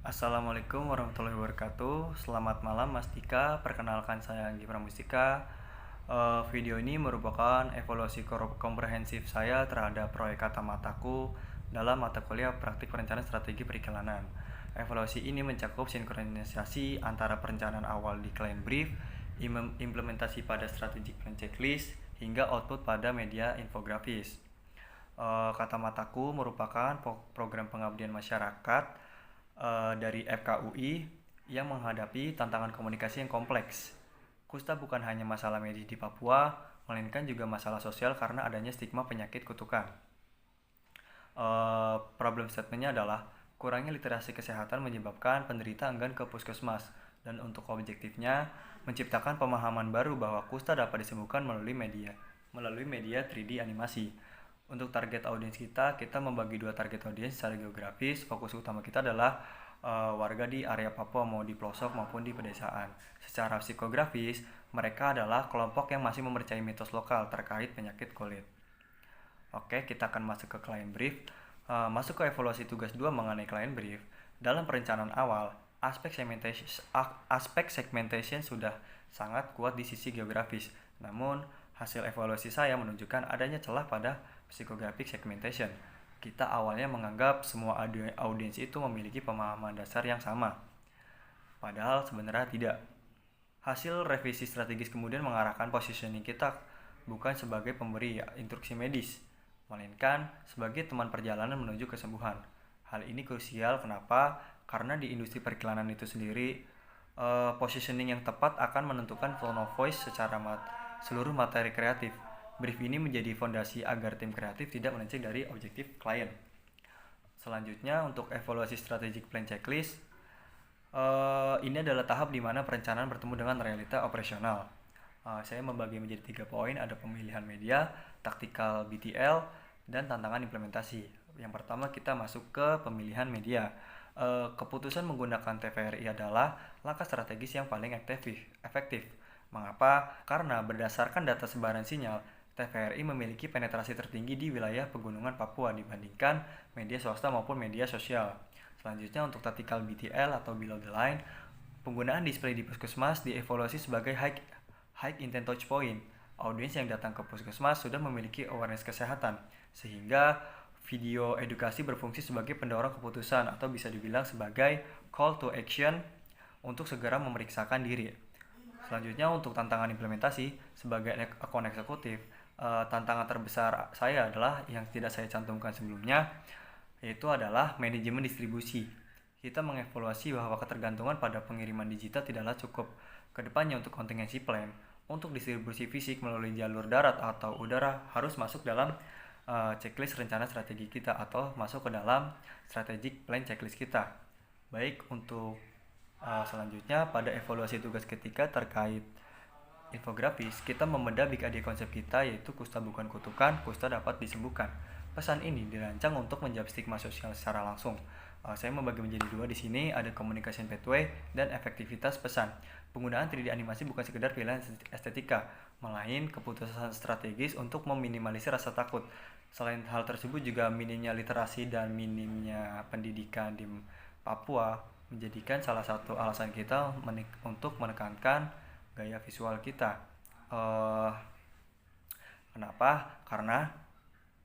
Assalamualaikum warahmatullahi wabarakatuh. Selamat malam Mas Dika. Perkenalkan saya Anggi Pramustika. Video ini merupakan evaluasi komprehensif saya terhadap proyek kata mataku dalam mata kuliah praktik perencanaan strategi periklanan. Evaluasi ini mencakup sinkronisasi antara perencanaan awal di client brief, implementasi pada strategic plan checklist, hingga output pada media infografis. Kata mataku merupakan program pengabdian masyarakat dari FKUI yang menghadapi tantangan komunikasi yang kompleks. Kusta bukan hanya masalah medis di Papua, melainkan juga masalah sosial karena adanya stigma penyakit kutukan. Problem statementnya adalah kurangnya literasi kesehatan menyebabkan penderita enggan ke puskesmas, dan untuk objektifnya menciptakan pemahaman baru bahwa kusta dapat disembuhkan melalui media 3D animasi. Untuk target audiens kita membagi dua target audiens secara geografis. Fokus utama kita adalah warga di area Papua, mau di pelosok maupun di pedesaan. Secara psikografis, mereka adalah kelompok yang masih mempercayai mitos lokal terkait penyakit kulit. Oke, kita akan masuk ke client brief. Masuk ke evaluasi tugas 2 mengenai client brief. Dalam perencanaan awal, aspek segmentation sudah sangat kuat di sisi geografis. Namun, hasil evaluasi saya menunjukkan adanya celah pada psychographic segmentation. Kita awalnya menganggap semua audiens itu memiliki pemahaman dasar yang sama. Padahal sebenarnya tidak. Hasil revisi strategis kemudian mengarahkan positioning kita bukan sebagai pemberi instruksi medis, melainkan sebagai teman perjalanan menuju kesembuhan. Hal ini krusial. Kenapa? Karena di industri periklanan itu sendiri, positioning yang tepat akan menentukan tone of voice secara seluruh materi kreatif. Brief ini menjadi fondasi agar tim kreatif tidak melenceng dari objektif klien. Selanjutnya, untuk evaluasi strategic plan checklist, ini adalah tahap di mana perencanaan bertemu dengan realita operasional. Saya membagi menjadi 3 poin, ada pemilihan media, taktikal BTL, dan tantangan implementasi. Yang pertama, kita masuk ke pemilihan media. Keputusan menggunakan TVRI adalah langkah strategis yang paling efektif. Mengapa? Karena berdasarkan data sebaran sinyal, TVRI memiliki penetrasi tertinggi di wilayah pegunungan Papua dibandingkan media swasta maupun media sosial. Selanjutnya, untuk tactical BTL atau below the line, penggunaan display di puskesmas dievaluasi sebagai high intent touch point. Audiens yang datang ke puskesmas sudah memiliki awareness kesehatan, sehingga video edukasi berfungsi sebagai pendorong keputusan atau bisa dibilang sebagai call to action untuk segera memeriksakan diri. Selanjutnya, untuk tantangan implementasi sebagai akun eksekutif, tantangan terbesar saya adalah yang tidak saya cantumkan sebelumnya, yaitu adalah manajemen distribusi. Kita mengevaluasi bahwa ketergantungan pada pengiriman digital tidaklah cukup. Kedepannya, untuk contingency plan, untuk distribusi fisik melalui jalur darat atau udara harus masuk dalam checklist rencana strategi kita atau masuk ke dalam strategic plan checklist kita. Baik, untuk selanjutnya pada evaluasi tugas ketiga terkait infografis, kita membedah big idea konsep kita, yaitu kusta bukan kutukan, kusta dapat disembuhkan. Pesan ini dirancang untuk menjawab stigma sosial secara langsung. Saya membagi menjadi 2 di sini, ada communication pathway dan efektivitas pesan. Penggunaan 3D animasi bukan sekedar pilihan estetika, melainkan keputusan strategis untuk meminimalisir rasa takut. Selain hal tersebut, juga minimnya literasi dan minimnya pendidikan di Papua menjadikan salah satu alasan kita untuk menekankan gaya visual kita. Kenapa? Karena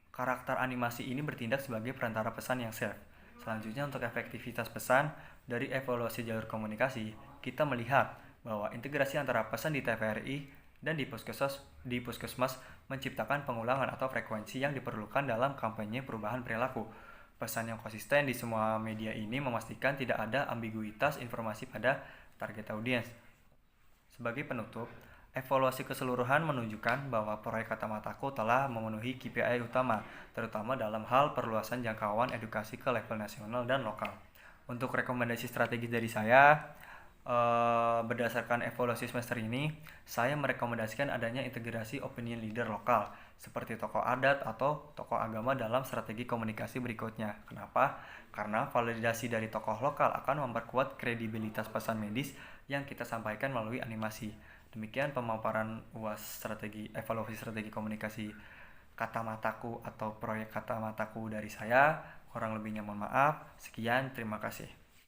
karakter animasi ini bertindak sebagai perantara pesan yang safe. Selanjutnya, untuk efektivitas pesan dari evaluasi jalur komunikasi, kita melihat bahwa integrasi antara pesan di TVRI dan di puskesmas menciptakan pengulangan atau frekuensi yang diperlukan dalam kampanye perubahan perilaku. Pesan yang konsisten di semua media ini memastikan tidak ada ambiguitas informasi pada target audiens. Sebagai penutup, evaluasi keseluruhan menunjukkan bahwa proyek kata mataku telah memenuhi KPI utama, terutama dalam hal perluasan jangkauan edukasi ke level nasional dan lokal. Untuk rekomendasi strategis dari saya, berdasarkan evaluasi semester ini, saya merekomendasikan adanya integrasi opinion leader lokal, seperti tokoh adat atau tokoh agama dalam strategi komunikasi berikutnya. Kenapa? Karena validasi dari tokoh lokal akan memperkuat kredibilitas pesan medis yang kita sampaikan melalui animasi. Demikian pemaparan UAS evaluasi strategi komunikasi kata mataku atau proyek kata mataku dari saya. Kurang lebihnya mohon maaf. Sekian, terima kasih.